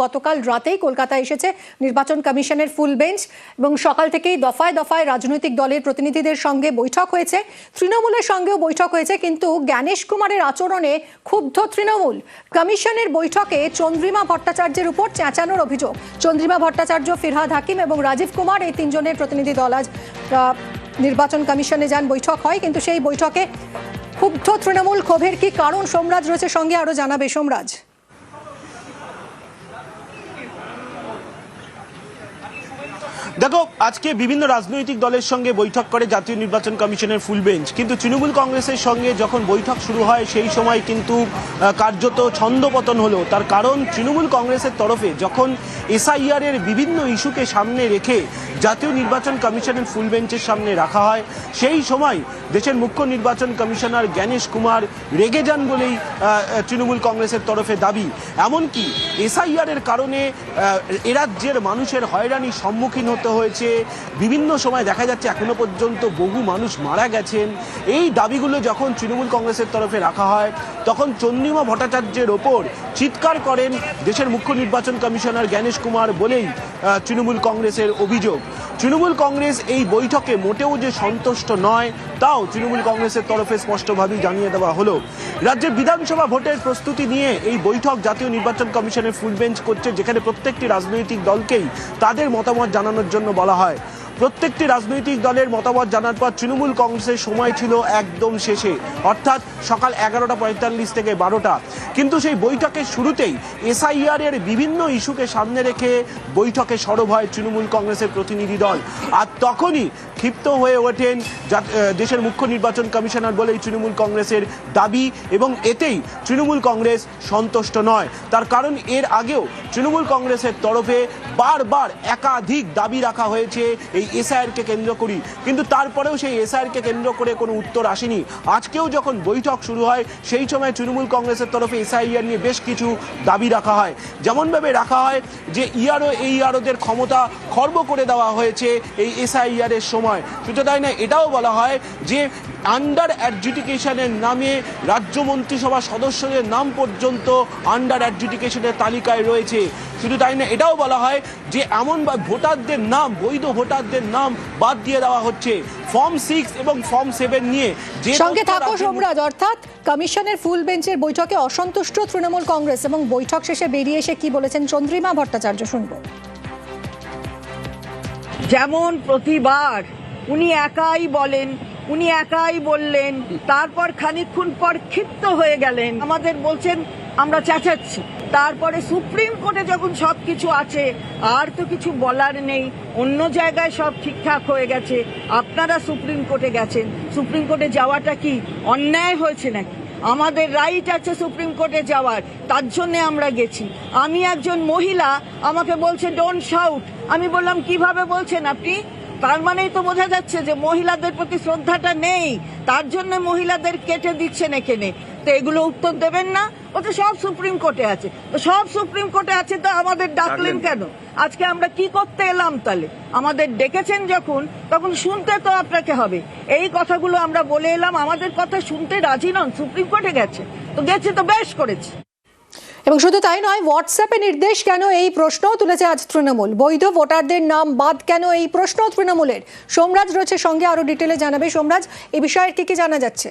গতকাল রাতেই কলকাতায় এসেছে নির্বাচন কমিশনের ফুল বেঞ্চ এবং সকাল থেকেই দফায় দফায় রাজনৈতিক দলের প্রতিনিধিদের সঙ্গে বৈঠক হয়েছে, তৃণমূলের সঙ্গেও বৈঠক হয়েছে। কিন্তু জ্ঞানেশ কুমারের আচরণে ক্ষুব্ধ তৃণমূল। কমিশনের বৈঠকে চন্দ্রিমা ভট্টাচার্যের উপর চেঁচানোর অভিযোগ। চন্দ্রিমা ভট্টাচার্য, ফিরহাদ হাকিম এবং রাজীব কুমার, এই তিনজনের প্রতিনিধি দল আজ নির্বাচন কমিশনে যান। বৈঠক হয়, কিন্তু সেই বৈঠকে ক্ষুব্ধ তৃণমূল। ক্ষোভের কি কারণ সোমরাজ রয়েছে সঙ্গে, আরো জানাবে সোমরাজ। দেখো, আজকে বিভিন্ন রাজনৈতিক দলের সঙ্গে বৈঠক করে জাতীয় নির্বাচন কমিশনের ফুল বেঞ্চ, কিন্তু তৃণমূল কংগ্রেসের সঙ্গে যখন বৈঠক শুরু হয় সেই সময় কিন্তু কার্যত ছন্দপতন হলো। তার কারণ তৃণমূল কংগ্রেসের তরফে যখন এসআইআর এর বিভিন্ন ইস্যুকে সামনে রেখে জাতীয় নির্বাচন কমিশনের ফুল বেঞ্চের সামনে রাখা হয়, সেই সময় দেশের মুখ্য নির্বাচন কমিশনার জ্ঞানেশ কুমার রেগে যান বলেই তৃণমূল কংগ্রেসের তরফে দাবি। এমনকি এসআইআর এর কারণে এরাজ্যের মানুষের হয়রানির সম্মুখীন হতে হয়েছে, বিভিন্ন সময় দেখা যাচ্ছে এখনো পর্যন্ত বহু মানুষ মারা গেছেন। এই দাবিগুলো যখন তৃণমূল কংগ্রেসের তরফে রাখা হয়, তখন চন্দ্রিমা ভট্টাচার্যের ওপর চিৎকার করেন দেশের মুখ্য নির্বাচন কমিশনার জ্ঞানেশ কুমার বলেই তৃণমূল কংগ্রেসের অভিযোগ। তৃণমূল কংগ্রেস এই বৈঠকে মোটেও যে সন্তুষ্ট নয়, তাও তৃণমূল কংগ্রেসের তরফে স্পষ্টভাবেই জানিয়ে দেওয়া হলো। রাজ্যের বিধানসভা ভোটের প্রস্তুতি নিয়ে এই বৈঠক জাতীয় নির্বাচন কমিশনের ফুল বেঞ্চ করছে, যেখানে প্রত্যেকটি রাজনৈতিক দলকেই তাদের মতামত জানানোর জন্য বলা হয়। প্রত্যেকটি রাজনৈতিক দলের মতামত জানার পর তৃণমূল কংগ্রেসের সময় ছিল একদম শেষে, অর্থাৎ সকাল 11:45 থেকে 12টা। কিন্তু সেই বৈঠকের শুরুতেই এসআইআর এর বিভিন্ন ইস্যুকে সামনে রেখে বৈঠকে সরব হয় তৃণমূল কংগ্রেসের প্রতিনিধি দল। আর তখনই ক্ষিপ্ত হয়ে ওঠেন দেশের মুখ্য নির্বাচন কমিশনার বলেই তৃণমূল কংগ্রেসের দাবি, এবং এতেই তৃণমূল কংগ্রেস সন্তুষ্ট নয়। তার কারণ এর আগেও তৃণমূল কংগ্রেসের তরফে বারবার একাধিক দাবি রাখা হয়েছে এই এসআইআর কে কেন্দ্র করি, কিন্তু তারপরেও সেই এসআইআর কে কেন্দ্র করে কোনো উত্তর আসেনি। আজকেও যখন বৈঠক শুরু হয় সেই সময় তৃণমূল কংগ্রেসের তরফে এসআইআর নিয়ে বেশ কিছু দাবি রাখা হয়। যেমনভাবে রাখা হয় যে এইআরওদের ক্ষমতা খর্ব করে দেওয়া হয়েছে এই এসআইআর এর সময়। শুধু তাই না, এটাও বলা হয় যে আন্ডার অ্যাডজুডিকেশনের নামে রাজ্য মন্ত্রিসভা সদস্যদের নাম পর্যন্ত আন্ডার অ্যাডজুডিকেশনের তালিকায় রয়েছে। শুধু তাই না, এটাও বলা হয় যে এমন ভোটারদের নাম, বৈধ ভোটারদের নাম বাদ দিয়ে দেওয়া হচ্ছে। ফর্ম 6 এবং ফর্ম 7 নিয়ে যে সঙ্গে থাকো সোমরাজ। অর্থাৎ কমিশনের ফুল বেঞ্চের বৈঠকে অসন্তুষ্ট তৃণমূল কংগ্রেস, এবং বৈঠক শেষে বেরিয়ে এসে কি বলেছেন চন্দ্রিমা ভট্টাচার্য শুনবো। যেমন প্রতিবার উনি একাই বলেন, উনি একাই বললেন, তারপর খানিকক্ষণ পর ক্ষিপ্ত হয়ে গেলেন, আমাদের বলছেন আমরা চেঁচাচ্ছি। তারপরে সুপ্রিম কোর্টে যখন সবকিছু আছে, আর তো কিছু বলার নেই, অন্য জায়গায় সব ঠিকঠাক হয়ে গেছে, আপনারা সুপ্রিম কোর্টে গেছেন, সুপ্রিম কোর্টে যাওয়াটা কি অন্যায় হয়েছে নাকি? আমাদের রাইট আছে সুপ্রিম কোর্টে যাওয়ার, তার জন্য আমরা গেছি। আমি একজন মহিলা, আমাকে বলছে ডোন্ট শাউট। আমি বললাম কিভাবে বলছেন আপনি? তার মানেই তো বোঝা যাচ্ছে যে মহিলাদের প্রতি শ্রদ্ধাটা নেই, তার জন্য মহিলাদের কেটে দিচ্ছেন এখানে। তো এগুলো উত্তর দেবেন না? ও তো সব সুপ্রিম কোর্টে আছে, তো সব সুপ্রিম কোর্টে আছে, তো আমাদের ডাকলেন কেন? আজকে আমরা কি করতে এলাম তাহলে? আমাদের ডেকেছেন যখন, তখন শুনতে তো আপনাকে হবে। এই কথাগুলো আমরা বলে এলাম, আমাদের কথা শুনতে রাজি নন, সুপ্রিম কোর্টে গেছে তো গেছে, তো বেশ করেছে। এবং শুধু তাই নয়, হোয়াটসঅ্যাপে নির্দেশ কেন, এই প্রশ্নও তুলেছে আজ তৃণমূল। বৈধ ভোটারদের নাম বাদ কেন, এই প্রশ্ন তৃণমূলের। সোমরাজ রয়েছে সঙ্গে, আরো ডিটেলে জানাবে। সোমরাজ, এই বিষয়ে কি জানা যাচ্ছে?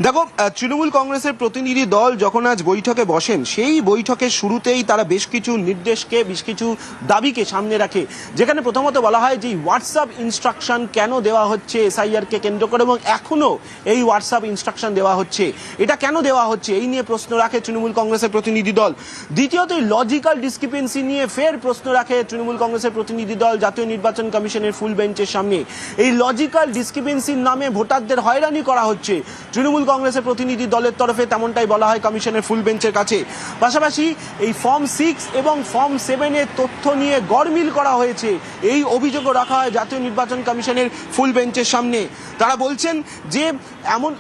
দেখো, তৃণমূল কংগ্রেসের প্রতিনিধি দল যখন আজ বৈঠকে বসেন, সেই বৈঠকের শুরুতেই তারা বেশ কিছু নির্দেশকে, বেশ কিছু দাবিকে সামনে রাখে। যেখানে প্রথমত বলা হয় যে হোয়াটসঅ্যাপ ইনস্ট্রাকশন কেন দেওয়া হচ্ছে এসআইআর কে কেন্দ্র করে, এবং এখনো এই হোয়াটসঅ্যাপ ইনস্ট্রাকশন দেওয়া হচ্ছে, এটা কেন দেওয়া হচ্ছে, এই নিয়ে প্রশ্ন রাখে তৃণমূল কংগ্রেসের প্রতিনিধি দল। দ্বিতীয়ত লজিক্যাল ডিসক্রিপেন্সি নিয়ে ফের প্রশ্ন রাখে তৃণমূল কংগ্রেসের প্রতিনিধি দল জাতীয় নির্বাচন কমিশনের ফুল বেঞ্চের সামনে। এই লজিক্যাল ডিসক্রিপেন্সির নামে ভোটারদের হয়রানি করা হচ্ছে, তৃণমূল কংগ্রেসের প্রতিনিধি দলের তরফে তেমনটাই বলা হয় কমিশনের ফুল বেঞ্চের কাছে। পাশাপাশি এই ফর্ম 6 এবং ফর্ম 7 এর তথ্য নিয়ে গড়মিল করা হয়েছে, এই অভিযোগও রাখা হয় জাতীয় নির্বাচন কমিশনের ফুল বেঞ্চের সামনে। তারা বলছেন যে এমন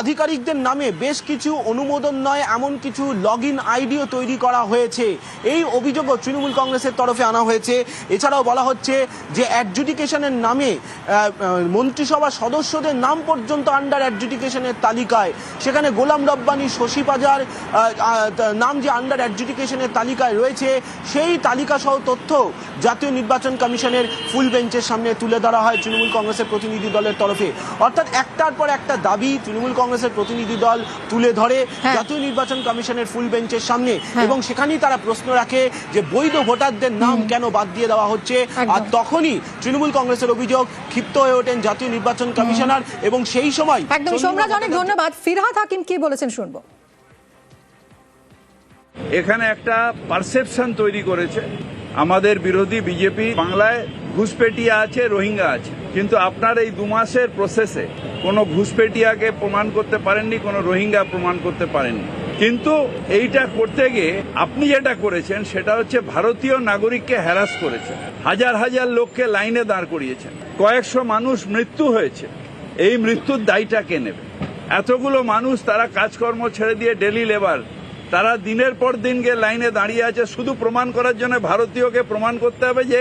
আধিকারিকদের নামে বেশ কিছু অনুমোদন নয় এমন কিছু লগ ইন আইডিও তৈরি করা হয়েছে, এই অভিযোগও তৃণমূল কংগ্রেসের তরফে আনা হয়েছে। এছাড়াও বলা হচ্ছে যে অ্যাডজুডিকেশনের নামে মন্ত্রিসভা সদস্যদের নাম পর্যন্ত আন্ডার অ্যাডজুডিকেশনে অ্যাডজুডিকেশনের তালিকায়, সেখানে গোলাম রব্বানী, শশী পাজার নাম যে আন্ডার অ্যাডজুডিকেশনের তালিকায় রয়েছে, সেই তালিকা সহ তথ্য জাতীয় নির্বাচন কমিশনের ফুল বেঞ্চের সামনে তুলে ধরা হয় তৃণমূল কংগ্রেসের প্রতিনিধি দলের তরফে। অর্থাৎ একটার পর একটা দাবি তৃণমূল কংগ্রেসের প্রতিনিধি দল তুলে ধরে জাতীয় নির্বাচন কমিশনের ফুল বেঞ্চের সামনে, এবং সেখানেই তারা প্রশ্ন রাখে যে বৈধ ভোটারদের নাম কেন বাদ দিয়ে দেওয়া হচ্ছে। আর তখনই তৃণমূল কংগ্রেসের অভিযোগ, ক্ষিপ্ত হয়ে ওঠেন জাতীয় নির্বাচন কমিশনার, এবং সেই সময় একদম সোমরাজ, অনেক ধন্যবাদ। ফিরহাদ হাকিম কি বলেছেন শুনবো। এখানে একটা পারসেপশন তৈরি করেছে আমাদের বিরোধী বিজেপি, বাংলায় ঘুষপেটিয়া আছে, রোহিঙ্গা আছে, কিন্তু আপনার এই 2 মাসের প্রসেসে কোনো ঘুষপেটিয়াকে প্রমাণ করতে পারেননি, কোনো রোহিঙ্গা প্রমাণ করতে পারেননি। কিন্তু এইটা করতে গিয়ে আপনি যেটা করেছেন সেটা হচ্ছে ভারতীয় নাগরিককে হ্যারাস করেছেন, হাজার হাজার লোককে লাইনে দাঁড় করিয়েছেন, কয়েকশো মানুষ মৃত্যু হয়েছে। এই মৃত্যুর দায়টা কে নেবে? এতগুলো মানুষ তারা কাজকর্ম ছেড়ে দিয়ে ডেলি লেবার, তারা দিনের পর দিন গিয়ে লাইনে দাঁড়িয়ে আছে শুধু প্রমাণ করার জন্য ভারতীয়কে প্রমাণ করতে হবে যে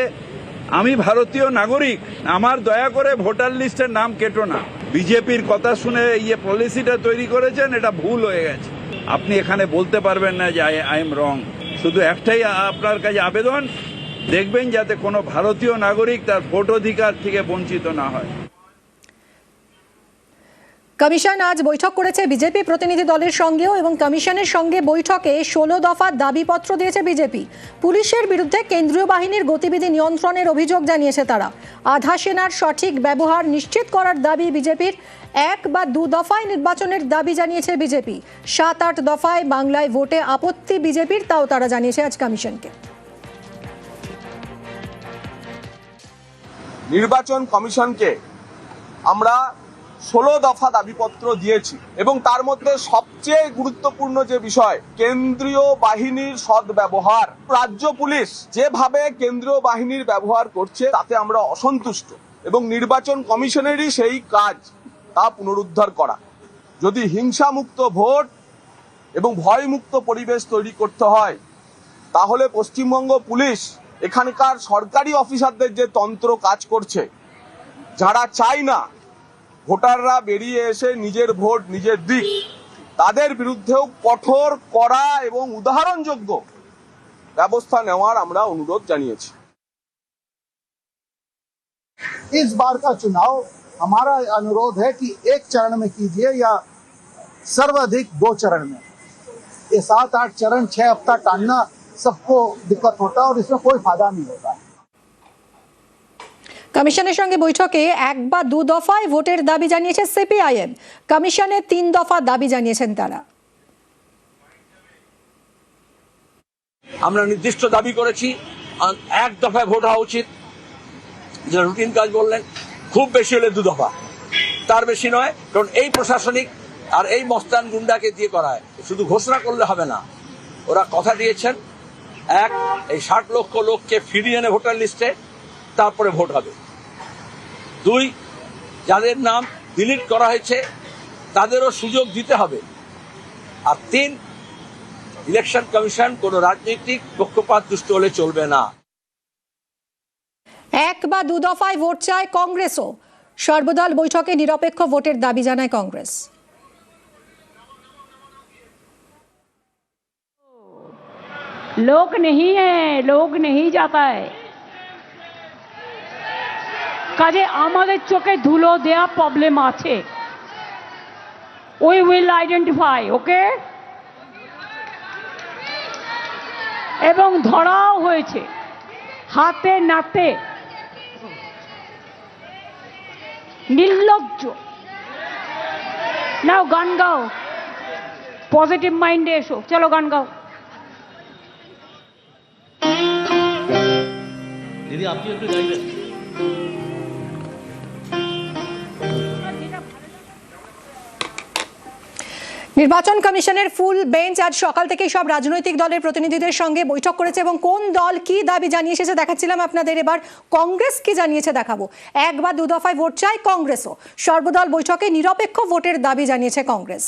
আমি ভারতীয় নাগরিক, আমার দয়া করে ভোটার লিস্টের নাম কেটো না। বিজেপির কথা শুনে এই যে পলিসিটা তৈরি করেছেন এটা ভুল হয়ে গেছে। আপনি এখানে বলতে পারবেন না যে আই এম রং। শুধু একটাই আপনার কাছে আবেদন, দেখবেন যাতে কোনো ভারতীয় নাগরিক তার ভোট অধিকার থেকে বঞ্চিত না হয়। কমিশন আজ বৈঠক করেছে বিজেপি প্রতিনিধি দলের সঙ্গেও, এবং কমিশনের সঙ্গে বৈঠকে 16 দফা দাবিপত্র দিয়েছে বিজেপি। পুলিশের বিরুদ্ধে কেন্দ্রীয় বাহিনীর গতিবিধি নিয়ন্ত্রণের অভিযোগ জানিয়েছে তারা। আধা সেনার সঠিক ব্যবহার নিশ্চিত করার দাবি বিজেপির। 1 বা 2 দফায় নির্বাচনের দাবি জানিয়েছে বিজেপি। 7-8 দফায় বাংলায় ভোটে আপত্তি বিজেপির, তাও তারা জানিয়েছে আজ কমিশনকে। নির্বাচন কমিশনকে আমরা 16 দফা দাবিপত্র দিয়েছি, এবং তার মধ্যে সবচেয়ে গুরুত্বপূর্ণ যে বিষয় কেন্দ্রীয় বাহিনীর সদ্ব্যবহার। রাজ্য পুলিশ যেভাবে কেন্দ্রীয় বাহিনীর ব্যবহার করছে তাতে আমরা অসন্তুষ্ট, এবং নির্বাচন কমিশনেরই সেই কাজ তা পুনরুদ্ধার করা। যদি হিংসামুক্ত ভোট এবং ভয়মুক্ত পরিবেশ তৈরি করতে হয়, তাহলে পশ্চিমবঙ্গ পুলিশ এখানকার সরকারি অফিসারদের যে তন্ত্র কাজ করছে, যারা চায় না ভোটাররা বেরিয়ে এসে নিজের ভোট নিজের দিক, তাদের বিরুদ্ধেও কঠোর, কড়া এবং উদাহরণযোগ্য ব্যবস্থা নেওয়ার আমরা অনুরোধ জানিয়েছি। इस बार का चुनाव हमारा अनुरोध है कि 1 चरण में कीजिए या सर्वाधिक 2 चरण में। ये 7-8 चरण 6 हफ्ता टालना सबको दिक्कत होता है और इसमें कोई फायदा नहीं होता। কমিশনের সঙ্গে বৈঠকে 1 বা 2 দফায় ভোটের দাবি জানিয়েছে সিপিআইএম। কমিশনে 3 দফা দাবি জানিয়েছেন তারা। আমরা নির্দিষ্ট দাবি করেছি 1 দফায় ভোট হওয়া উচিত, যে রুটিন কাজ বললেন, খুব বেশি হলে 2 দফা, তার বেশি নয়। কারণ এই প্রশাসনিক আর এই মস্তান গুন্ডাকে দিয়ে করায়, শুধু ঘোষণা করলে হবে না। ওরা কথা দিয়েছেন 1 এই 60 লক্ষ লোককে ফিরিয়ে এনে ভোটার লিস্টে, তারপরে ভোট হবে। 2 যাদের নাম ডিলিট করা হয়েছে তাদেরও সুযোগ দিতে হবে। আর 3 ইলেকশন কমিশন কোনো রাজনৈতিক পক্ষপাত দুষ্ট হলে চলবে না। 1 বা 2 দফায় ভোট চায় কংগ্রেসও। সর্বদল বৈঠকে নিরপেক্ষ ভোটের দাবি জানায় কংগ্রেস। लोग नहीं है, लोग नहीं जाता है। কাজে আমাদের চোখে ধুলো দেয়া প্রবলেম আছে। উই উইল আইডেন্টিফাই, ওকে? এবং ধরাও হয়েছে হাতে নাতে। নির্লজ্জ। নাও গান গাও, পজিটিভ মাইন্ডে এসো, চলো গান গাও। দিদি আপনি একটু গাইবেন। নির্বাচন কমিশনের ফুল বেঞ্চ আজ সকাল থেকেই সব রাজনৈতিক দলের প্রতিনিধিদের সঙ্গে বৈঠক করেছে, এবং কোন দল কি দাবি জানিয়ে এসেছে দেখাচ্ছিলাম আপনাদের। এবার কংগ্রেস কি জানিয়েছে দেখাবো। 1 বা 2 দফায় ভোট চায় কংগ্রেসও। সর্বদল বৈঠকে নিরপেক্ষ ভোটের দাবি জানিয়েছে কংগ্রেস।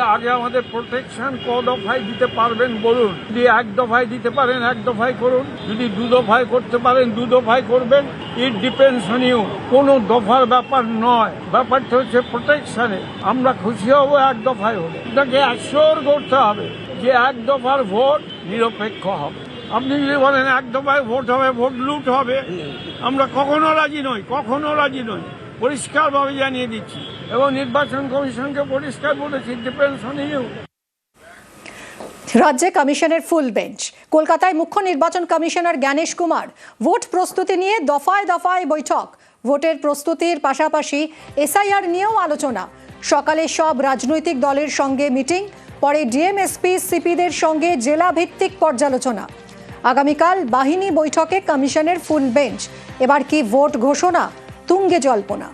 আগে আমাদের প্রোটেকশন ক দফায় দিতে পারবেন বলুন। যদি এক দফায় দিতে পারেন এক দফায় করুন, যদি দু দফায় করতে পারেন দু দফায় করবেন। ইট ডিপেন্ডস অন ইউ, কোনো দফার ব্যাপার নয়, ব্যাপারটা হচ্ছে প্রোটেকশনে। আমরা খুশি হব এক দফায় হলে, এটাকে অ্যাসিওর করতে হবে যে এক দফার ভোট নিরপেক্ষ হবে। আপনি যদি বলেন এক দফায় ভোট হবে, ভোট লুট হবে, আমরা কখনো রাজি নই, কখনো রাজি নই। পরিষ্কারভাবে জানিয়ে দিচ্ছি এবং নির্বাচন কমিশনকে পরিষ্কার বলেছি, ডিপেন্ডস অন ইউ। রাজ্যে কমিশনের ফুল বেঞ্চ। কলকাতায় মুখ্য নির্বাচন কমিশনার জ্ঞানেশ কুমার ভোট প্রস্তুতি নিয়ে দফায় দফায় বৈঠক। ভোটের প্রস্তুতির পাশাপাশি এসআইআর নিয়েও আলোচনা। সকালে সব রাজনৈতিক দলের সঙ্গে মিটিং, পরে ডিএমএসপি সিপিদের সঙ্গে জেলা ভিত্তিক পর্যালোচনা। আগামীকাল বাহিনী বৈঠকে কমিশনের ফুল বেঞ্চ। এবার কি ভোট ঘোষণা? তুঙ্গে জল্পনা।